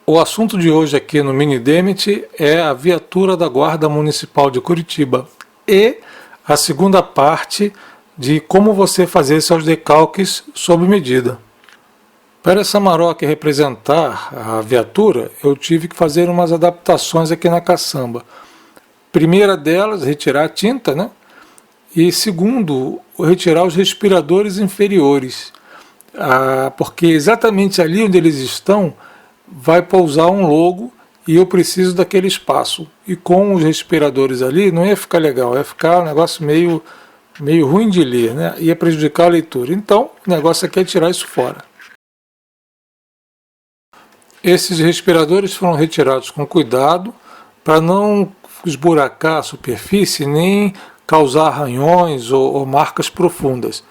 O assunto de hoje aqui no Mini Demit é a viatura da Guarda Municipal de Curitiba e a segunda parte de como você fazer seus decalques sob medida. Para essa maroca representar a viatura, eu tive que fazer umas adaptações aqui na caçamba. Primeira delas, retirar a tinta, né? E segundo, retirar os respiradores inferiores, porque exatamente ali onde eles estão vai pousar um logo e eu preciso daquele espaço. E com os respiradores ali não ia ficar legal, ia ficar um negócio meio ruim de ler, né? Ia prejudicar a leitura. Então, o negócio aqui é tirar isso fora. Esses respiradores foram retirados com cuidado para não esburacar a superfície nem causar arranhões ou marcas profundas.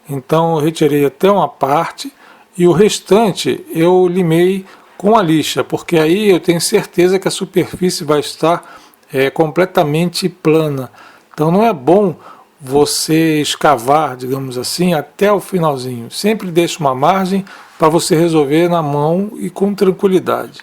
Então eu retirei até uma parte e o restante eu limei com a lixa, porque aí eu tenho certeza que a superfície vai estar completamente plana. Então não é bom você escavar, digamos assim, até o finalzinho. Sempre deixe uma margem para você resolver na mão e com tranquilidade.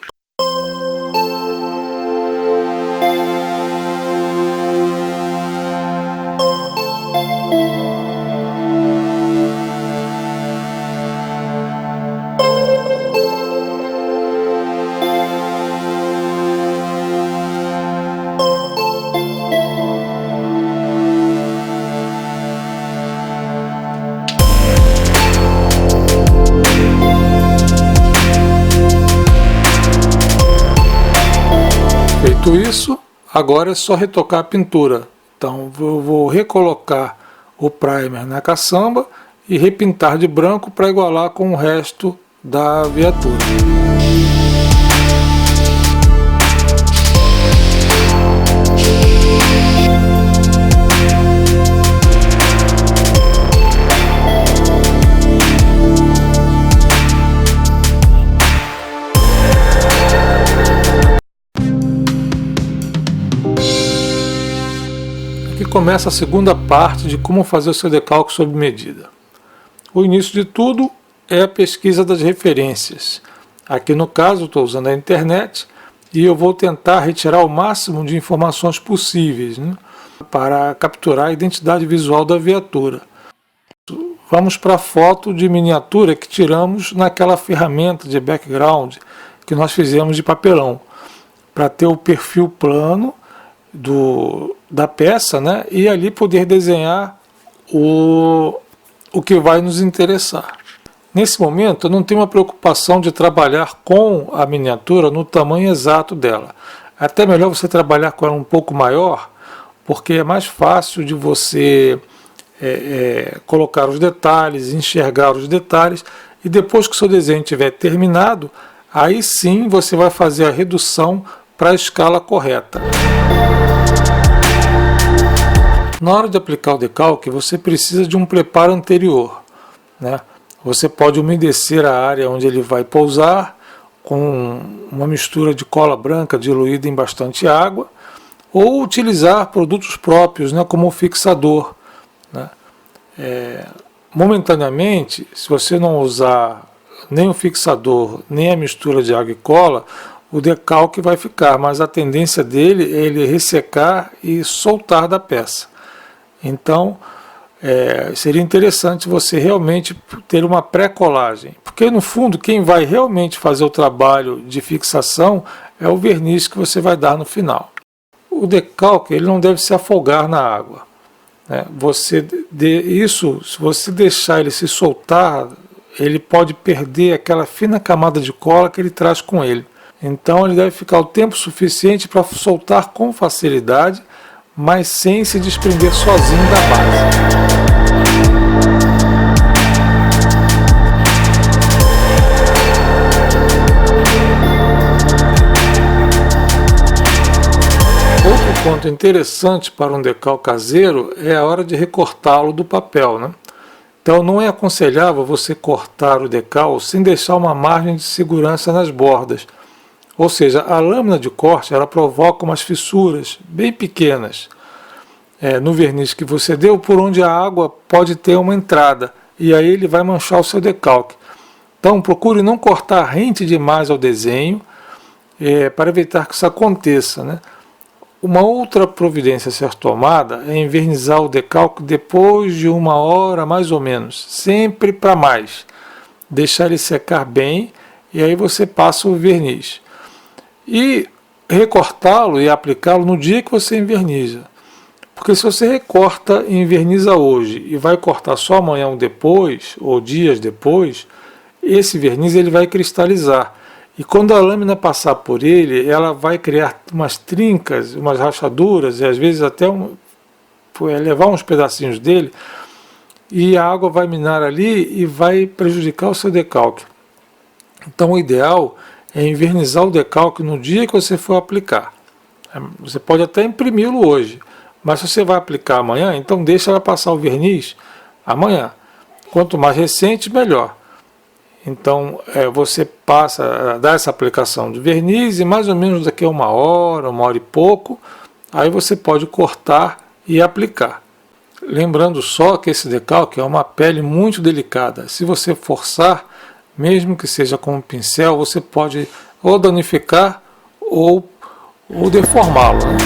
Feito isso, agora é só retocar a pintura. Então eu vou recolocar o primer na caçamba e repintar de branco para igualar com o resto da viatura. Aqui começa a segunda parte de como fazer o seu decalque sob medida. O início de tudo é a pesquisa das referências. Aqui no caso estou usando a internet e eu vou tentar retirar o máximo de informações possíveis, né, para capturar a identidade visual da viatura. Vamos para a foto de miniatura que tiramos naquela ferramenta de background que nós fizemos de papelão, para ter o perfil plano da peça, né, e ali poder desenhar o que vai nos interessar. Nesse momento eu não tenho uma preocupação de trabalhar com a miniatura no tamanho exato dela. Até melhor você trabalhar com ela um pouco maior, porque é mais fácil de você colocar os detalhes, enxergar os detalhes, e depois que o seu desenho estiver terminado, aí sim você vai fazer a redução para a escala correta. Na hora de aplicar o decalque, você precisa de um preparo anterior, né? Você pode umedecer a área onde ele vai pousar com uma mistura de cola branca diluída em bastante água, ou utilizar produtos próprios, né, como o fixador, né? Momentaneamente, se você não usar nem o fixador, nem a mistura de água e cola, o decalque vai ficar, mas a tendência dele é ele ressecar e soltar da peça. Então, seria interessante você realmente ter uma pré-colagem, porque no fundo quem vai realmente fazer o trabalho de fixação é o verniz que você vai dar no final. O decalque ele não deve se afogar na água, né? Se você deixar ele se soltar, ele pode perder aquela fina camada de cola que ele traz com ele. Então ele deve ficar o tempo suficiente para soltar com facilidade, mas sem se desprender sozinho da base. Outro ponto interessante para um decalque caseiro é a hora de recortá-lo do papel, né? Então não é aconselhável você cortar o decalque sem deixar uma margem de segurança nas bordas. Ou seja, a lâmina de corte ela provoca umas fissuras bem pequenas no verniz que você deu, por onde a água pode ter uma entrada. e aí ele vai manchar o seu decalque. Então procure não cortar rente demais ao desenho, para evitar que isso aconteça, né? Uma outra providência a ser tomada é envernizar o decalque depois de 1 hora mais ou menos, sempre para mais. Deixar ele secar bem e aí você passa o verniz. E recortá-lo e aplicá-lo no dia que você enverniza. Porque se você recorta e enverniza hoje e vai cortar só amanhã ou depois, ou dias depois, esse verniz ele vai cristalizar. E quando a lâmina passar por ele, ela vai criar umas trincas, umas rachaduras, e às vezes até levar uns pedacinhos dele, e a água vai minar ali e vai prejudicar o seu decalque. Então o ideal é envernizar o decalque no dia que você for aplicar. Você pode até imprimi-lo hoje, mas se você vai aplicar amanhã, então deixa ela passar o verniz amanhã. Quanto mais recente, melhor. Então você passa a dar essa aplicação do verniz e mais ou menos daqui a 1 hora e pouco, aí você pode cortar e aplicar. Lembrando só que esse decalque é uma pele muito delicada. Se você forçar, mesmo que seja com um pincel, você pode ou danificar ou deformá-lo, né?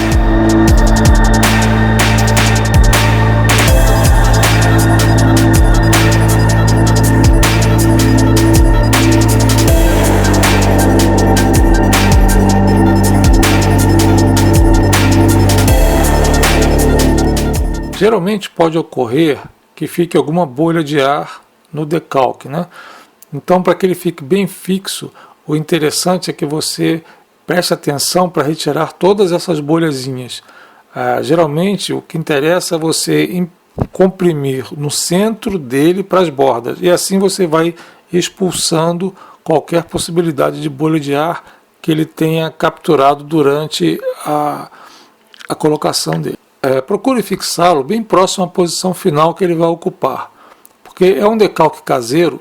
Geralmente pode ocorrer que fique alguma bolha de ar no decalque, né? Então, para que ele fique bem fixo, o interessante é que você preste atenção para retirar todas essas bolhazinhas. Geralmente o que interessa é você comprimir no centro dele para as bordas, e assim você vai expulsando qualquer possibilidade de bolha de ar que ele tenha capturado durante a colocação dele. Procure fixá-lo bem próximo à posição final que ele vai ocupar, porque é um decalque caseiro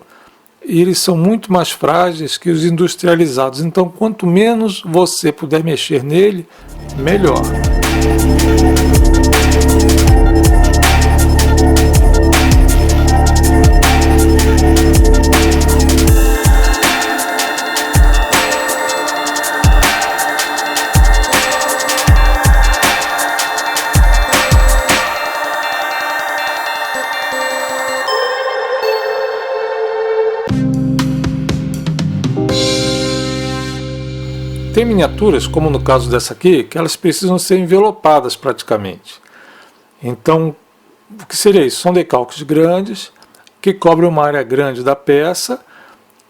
e eles são muito mais frágeis que os industrializados, então quanto menos você puder mexer nele, melhor. Tem miniaturas, como no caso dessa aqui, que elas precisam ser envelopadas praticamente. Então, o que seria isso? São decalques grandes, que cobrem uma área grande da peça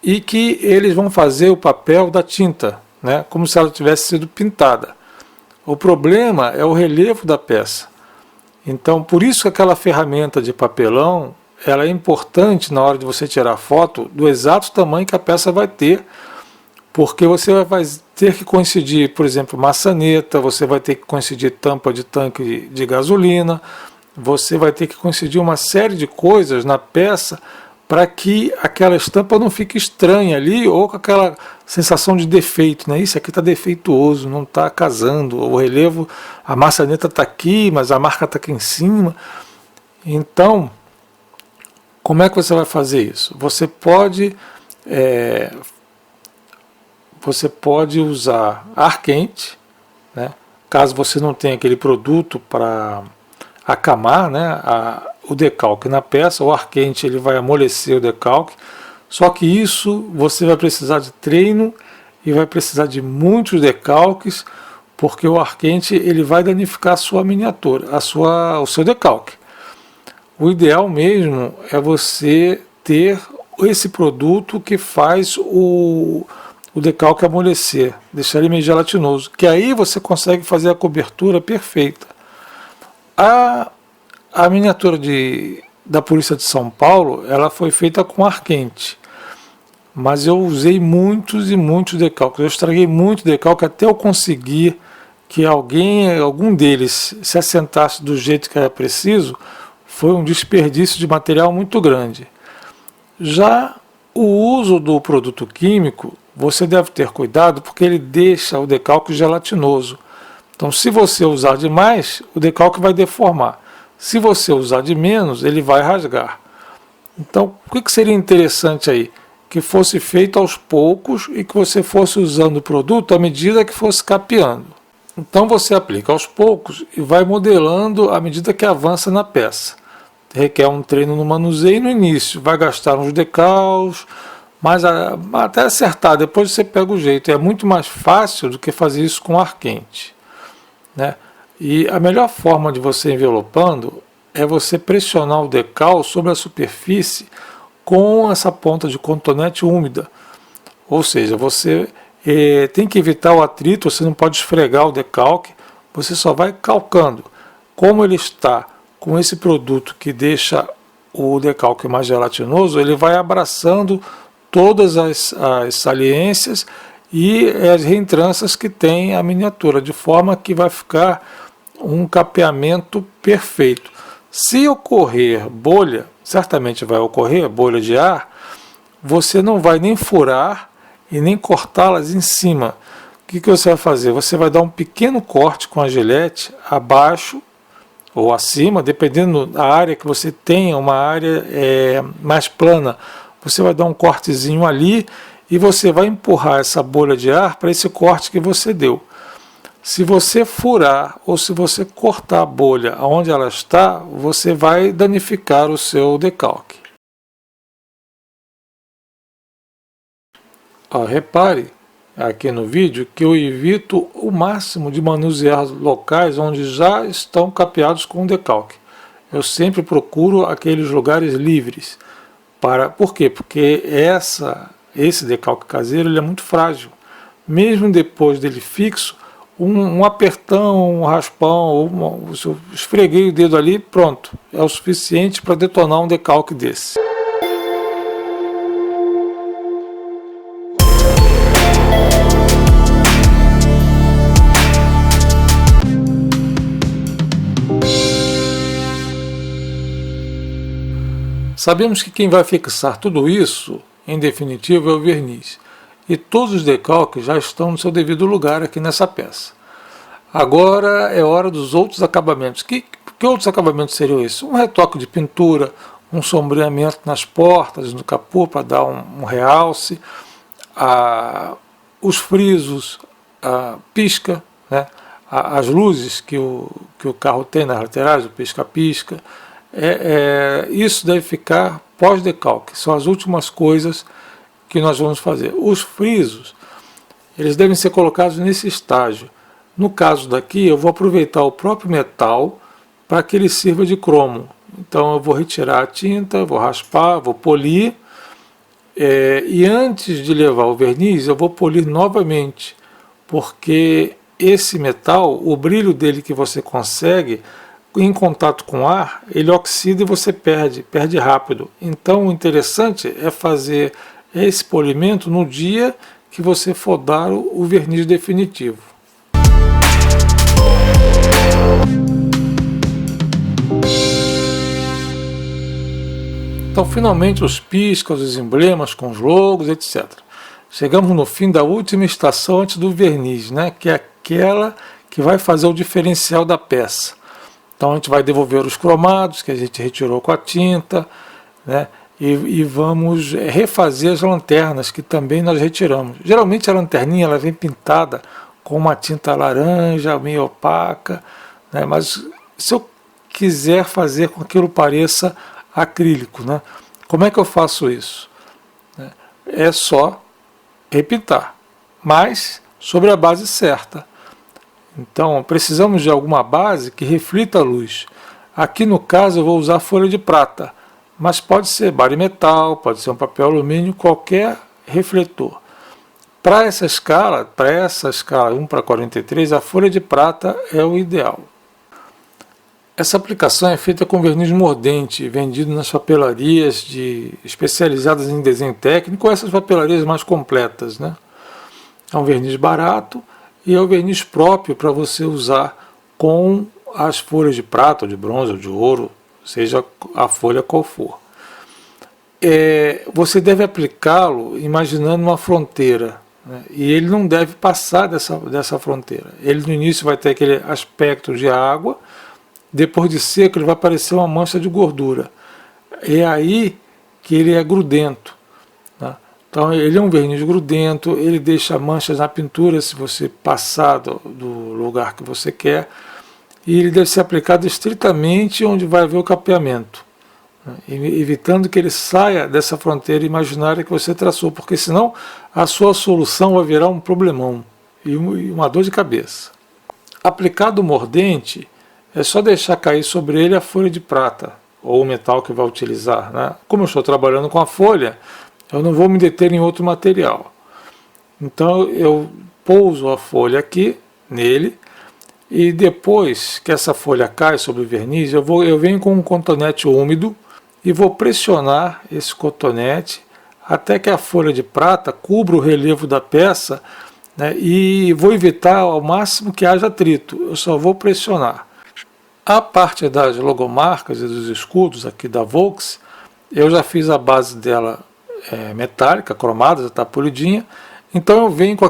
e que eles vão fazer o papel da tinta, né? Como se ela tivesse sido pintada. O problema é o relevo da peça. Então, por isso que aquela ferramenta de papelão, ela é importante na hora de você tirar foto do exato tamanho que a peça vai ter, porque você vai ter que coincidir, por exemplo, maçaneta, você vai ter que coincidir tampa de tanque de gasolina, você vai ter que coincidir uma série de coisas na peça para que aquela estampa não fique estranha ali, ou com aquela sensação de defeito, né? Isso aqui está defeituoso, não está casando, o relevo, a maçaneta está aqui, mas a marca está aqui em cima. Então, como é que você vai fazer isso? Você pode usar ar quente, né? Caso você não tenha aquele produto para acamar, né, o decalque na peça. O ar quente ele vai amolecer o decalque, só que isso você vai precisar de treino e vai precisar de muitos decalques, porque o ar quente ele vai danificar a sua miniatura, o seu decalque. O ideal mesmo é você ter esse produto que faz o decalque amolecer, deixar ele meio gelatinoso, que aí você consegue fazer a cobertura perfeita. A miniatura da Polícia de São Paulo, ela foi feita com ar quente, mas eu usei muitos e muitos decalques, eu estraguei muito decalque até eu conseguir que algum deles se assentasse do jeito que era preciso. Foi um desperdício de material muito grande. Já o uso do produto químico, você deve ter cuidado, porque ele deixa o decalque gelatinoso. Então, se você usar demais, o decalque vai deformar. Se você usar de menos, ele vai rasgar. Então, o que seria interessante aí? Que fosse feito aos poucos e que você fosse usando o produto à medida que fosse capeando. Então você aplica aos poucos e vai modelando à medida que avança na peça. Requer um treino no manuseio no início, vai gastar uns decals, mas até acertar, depois você pega o jeito. É muito mais fácil do que fazer isso com ar quente, né? E a melhor forma de você envelopando é você pressionar o decal sobre a superfície com essa ponta de cotonete úmida. Ou seja, você tem que evitar o atrito, você não pode esfregar o decalque, você só vai calcando. Como ele está com esse produto que deixa o decalque mais gelatinoso, ele vai abraçando todas as saliências e as reentrâncias que tem a miniatura, de forma que vai ficar um capeamento perfeito. Se ocorrer bolha, certamente vai ocorrer bolha de ar, você não vai nem furar e nem cortá-las em cima. O que você vai fazer? Você vai dar um pequeno corte com a gilete abaixo ou acima, dependendo da área que você tenha, uma área mais plana. Você vai dar um cortezinho ali e você vai empurrar essa bolha de ar para esse corte que você deu. Se você furar ou se você cortar a bolha onde ela está, você vai danificar o seu decalque. Repare aqui no vídeo que eu evito o máximo de manusear locais onde já estão capeados com decalque. Eu sempre procuro aqueles lugares livres. Por quê? Porque esse decalque caseiro ele é muito frágil. Mesmo depois dele fixo, um apertão, um raspão, se eu esfreguei o dedo ali, pronto, é o suficiente para detonar um decalque desse. Sabemos que quem vai fixar tudo isso, em definitivo, é o verniz. E todos os decalques já estão no seu devido lugar aqui nessa peça. Agora é hora dos outros acabamentos. Que outros acabamentos seriam esses? Um retoque de pintura, um sombreamento nas portas, no capô para dar um realce, os frisos, a pisca, né? As luzes que o carro tem nas laterais, o pisca-pisca. Isso deve ficar pós-decalque, são as últimas coisas que nós vamos fazer. Os frisos, eles devem ser colocados nesse estágio. No caso daqui, eu vou aproveitar o próprio metal para que ele sirva de cromo. Então eu vou retirar a tinta, vou raspar, vou polir, e antes de levar o verniz, eu vou polir novamente, porque esse metal, o brilho dele que você consegue, em contato com o ar, ele oxida e você perde rápido. Então o interessante é fazer esse polimento no dia que você for dar o verniz definitivo. Então finalmente os piscas, os emblemas com os logos, etc. Chegamos no fim da última estação antes do verniz, né? Que é aquela que vai fazer o diferencial da peça. Então a gente vai devolver os cromados que a gente retirou com a tinta, né? E vamos refazer as lanternas que também nós retiramos. Geralmente a lanterninha ela vem pintada com uma tinta laranja, meio opaca, né? Mas se eu quiser fazer com que aquilo pareça acrílico, né? Como é que eu faço isso? É só repintar, mas sobre a base certa. Então precisamos de alguma base que reflita a luz. Aqui no caso eu vou usar folha de prata, mas pode ser barimetal, pode ser um papel alumínio, qualquer refletor. Para essa escala 1:43, a folha de prata é o ideal. Essa aplicação é feita com verniz mordente, vendido nas papelarias especializadas em desenho técnico, ou essas papelarias mais completas, né? É um verniz barato e é o verniz próprio para você usar com as folhas de prata, ou de bronze, ou de ouro, seja a folha qual for. Você deve aplicá-lo imaginando uma fronteira, né? E ele não deve passar dessa fronteira. Ele no início vai ter aquele aspecto de água, depois de seco ele vai parecer uma mancha de gordura. É aí que ele é grudento, né? Então ele é um verniz grudento, ele deixa manchas na pintura se você passar do lugar que você quer, e ele deve ser aplicado estritamente onde vai haver o capeamento, né? Evitando que ele saia dessa fronteira imaginária que você traçou, porque senão a sua solução vai virar um problemão e uma dor de cabeça. Aplicado o mordente, é só deixar cair sobre ele a folha de prata, ou o metal que vai utilizar, né? Como eu estou trabalhando com a folha, eu não vou me deter em outro material. Então eu pouso a folha aqui, nele, e depois que essa folha cai sobre o verniz, eu venho com um cotonete úmido e vou pressionar esse cotonete até que a folha de prata cubra o relevo da peça, né, e vou evitar ao máximo que haja atrito, eu só vou pressionar. A parte das logomarcas e dos escudos aqui da Volks, eu já fiz a base dela metálica, cromada, já está polidinha, então eu venho com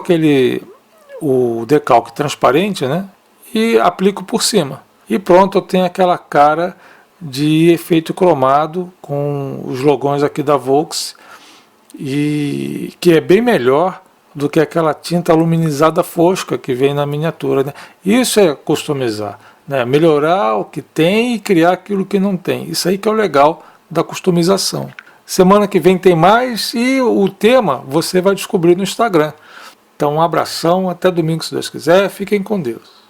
o decalque transparente, né, e aplico por cima. E pronto, eu tenho aquela cara de efeito cromado com os logões aqui da Volks, e que é bem melhor do que aquela tinta aluminizada fosca que vem na miniatura, né? Isso é customizar, né? Melhorar o que tem e criar aquilo que não tem. Isso aí que é o legal da customização. Semana que vem tem mais e o tema você vai descobrir no Instagram. Então um abração, até domingo se Deus quiser, fiquem com Deus.